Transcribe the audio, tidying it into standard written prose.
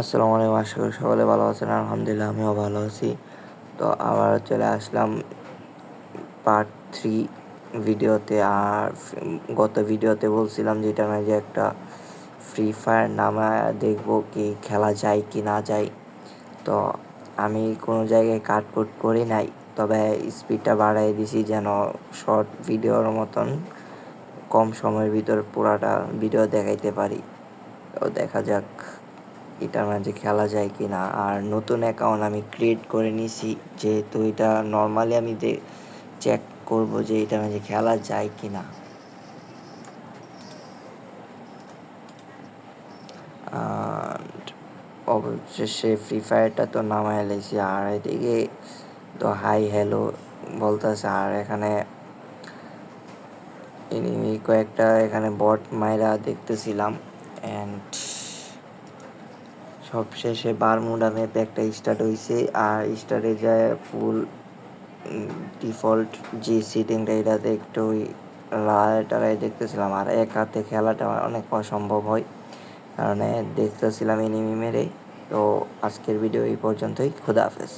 আসসালামু আলাইকুম, আশা করি সকলে ভালো আছেন। আলহামদুলিল্লাহ আমিও ভালো আছি। তো আবার চলে আসলাম পার্ট 3 ভিডিওতে। আর গত ভিডিওতে বলছিলাম যে এটা না যে একটা ফ্রি ফায়ার নামায় দেখবো কি খেলা যায় কি না যায়। তো আমি কোনো জায়গায় কাটকুট করি নাই, তবে স্পিডটা বাড়াই দিছি যেন শর্ট ভিডিওর মতন কম সময়ের ভিতর পুরাটা ভিডিও দেখাইতে পারি। তো দেখা যাক এটার মাঝে খেলা যায় কি না। আর নতুন অ্যাকাউন্ট আমি ক্রিয়েট করে নিছি, যেহেতু এটা নর্মালি আমি চেক করব যে এটার মাঝে খেলা যায় কি না। অবশেষে ফ্রি ফায়ারটা তো নামায় লাইছি, আর এদিকে তো হাই হ্যালো বলতেছে। আর এখানে এনিমি কয়েকটা এখানে বট মাইরা দেখতেছিলাম। অ্যান্ড সবশেষে বারমুডা ম্যাপে একটা স্টার্ট হয়েছে, আর স্টার্টে যায় ফুল ডিফল্ট যে সিটিংটা এটাতে একটু টারায় দেখতেছিলাম। আর এক হাতে খেলাটা অনেক অসম্ভব হয়, কারণ দেখতেছিলাম এনিমি মেরে। তো আজকের ভিডিও এই পর্যন্তই। খোদা হাফেজ।